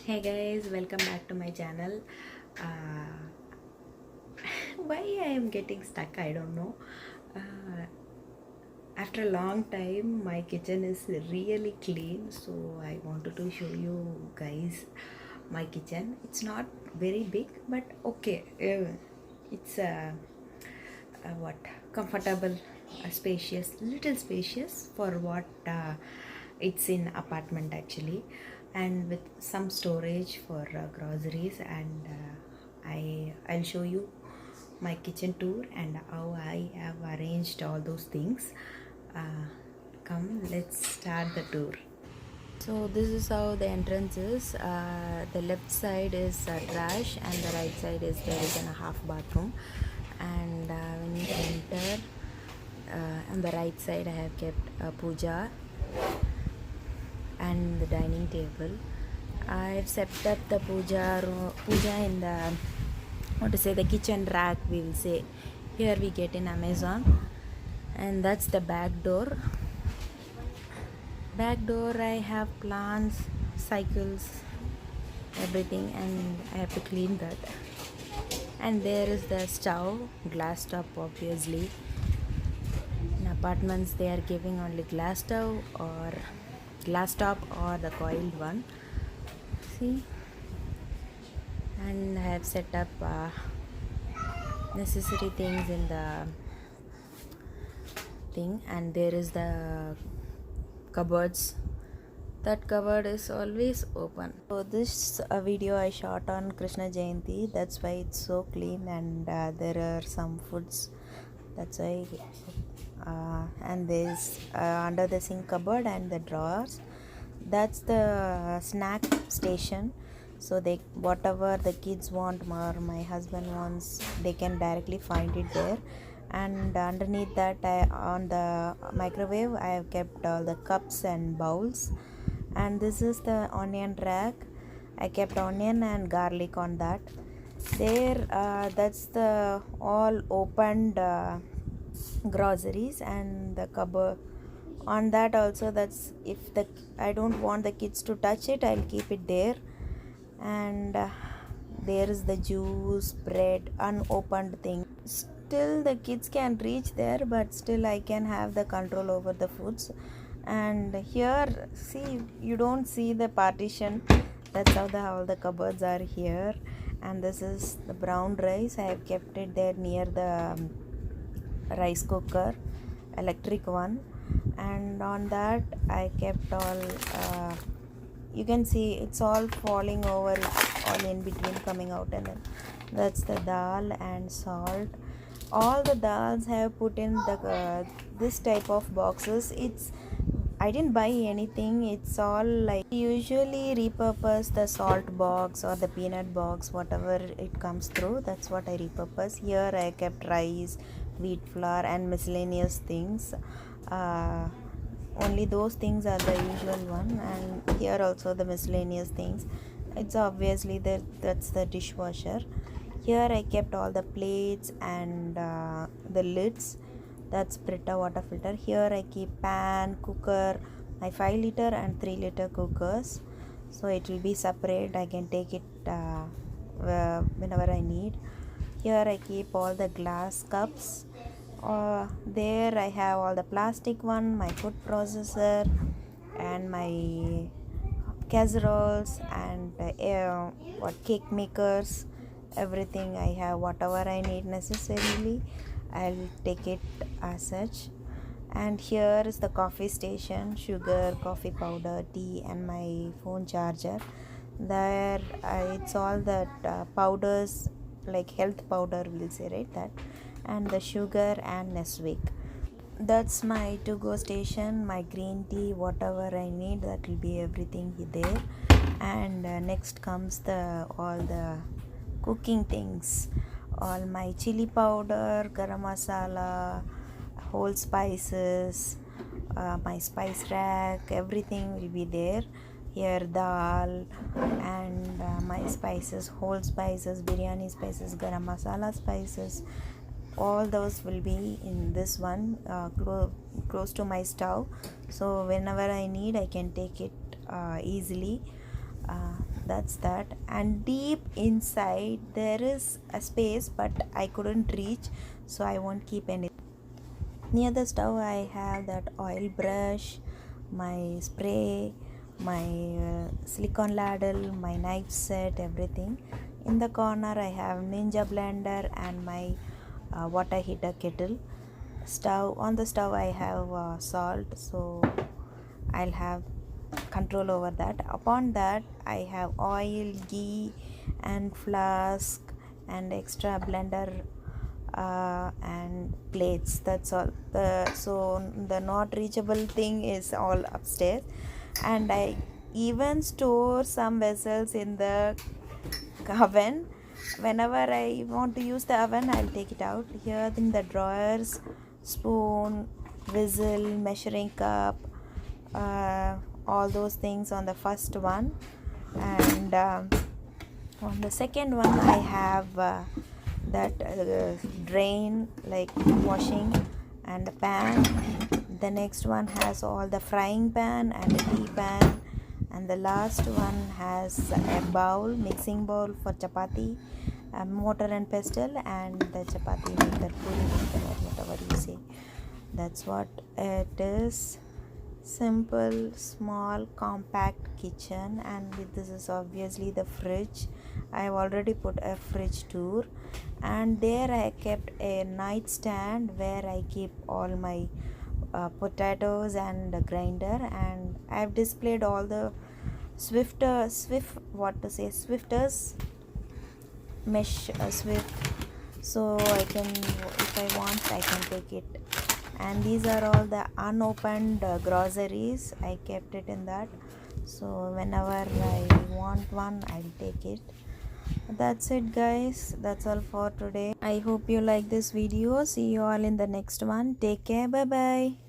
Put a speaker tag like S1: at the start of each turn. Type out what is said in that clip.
S1: Hey guys, welcome back to my channel. Uh, why I am getting stuck, I don't know. Uh, After a long time, my kitchen is really clean, so I wanted to show you guys my kitchen. It's not very big, but okay. It's what comfortable, spacious, little spacious for what it's in apartment actually, and with some storage for groceries. And I'll show you my kitchen tour and how I have arranged all those things. uh, Come, let's start the tour. So this is how the entrance is. The left side is trash and the right side is there is a half bathroom. And when you enter, on the right side I have kept a puja and the dining table. I've set up the puja in the, what to say, the kitchen rack, we will say. Here we get in Amazon. And that's the back door. I have plants, cycles, everything, and I have to clean that. And there is the stove, glass stove obviously. In apartments they are giving only glass stove or glass top or the coiled one. See, and I have set up necessary things in the thing. And there is the cupboards. That cupboard is always open. So this video I shot on Krishna Jayanti, that's why it's so clean. And there are some foods, that's why. And there's under the sink cupboard and the drawers, that's the snack station. So they, whatever the kids want or my husband wants, they can directly find it there. And underneath that, on the microwave, I have kept all the cups and bowls. And this is the onion rack. I kept onion and garlic on that. There, that's the all opened groceries. And the cupboard on that also, that's if the I don't want the kids to touch it, I'll keep it there. And there is the juice, bread, unopened thing. Still the kids can reach there, but still I can have the control over the foods. And here, see, you don't see the partition. That's how all the cupboards are here. And this is the brown rice. I have kept it there near the rice cooker, electric one. And on that I kept all, you can see it's all falling over, it's all in between coming out. And then that's the dal and salt. All the dals have put in the this type of boxes. I didn't buy anything. It's all like, usually repurpose the salt box or the peanut box, whatever it comes through, that's what I repurpose. Here I kept rice, wheat flour and miscellaneous things. Only those things are the usual one. And here also the miscellaneous things. It's obviously that's the dishwasher. Here I kept all the plates and the lids. That's Brita water filter. Here I keep pan, cooker, my 5 liter and 3 liter cookers. So it will be separate. I can take it whenever I need. Here I keep all the glass cups. There I have all the plastic one, my food processor and my casseroles and cake makers. Everything I have, whatever I need necessarily, I'll take it as such. And here is the coffee station, sugar, coffee powder, tea and my phone charger. There it's all that powders, like health powder, we'll say, right, that. And the sugar and Nesquik. That's my to go station, my green tea, whatever I need, that will be everything there. And next comes the all the cooking things, all my chili powder, garam masala, whole spices, my spice rack, everything will be there. Here dal and my spices, whole spices, biryani spices, garam masala spices, all those will be in this one, close to my stove. So whenever I need, I can take it easily. that's that. And deep inside there is a space, but I couldn't reach, so I won't keep any. Near the stove I have that oil brush, my spray, my silicone ladle, my knife set, everything. In the corner I have Ninja blender and my water heater kettle. On the stove I have salt, so I'll have control over that. Upon that I have oil, ghee and flask and extra blender and plates. That's all. The not reachable thing is all upstairs, and I even store some vessels in the oven. Whenever I want to use the oven, I'll take it out. Here in the drawers, spoon, whistle, measuring cup, all those things on the first one. And on the second one I have that drain, like washing, and a pan. The next one has all the frying pan and a tea pan, and the last one has a bowl, mixing bowl for chapati, a mortar and pestle, and the chapati maker, puri maker, or whatever you say. That's what it is. Simple, small, compact kitchen. And this is obviously the fridge. I have already put a fridge tour, and there I kept a nightstand where I keep all my potatoes and the grinder, and I have displayed all the Swifters mesh Swift, so I can, if I want, I can take it. And these are all the unopened groceries. I kept it in that, so whenever I want one, I'll take it. That's it, guys. That's all for today. I hope you like this video. See you all in the next one. Take care. Bye bye.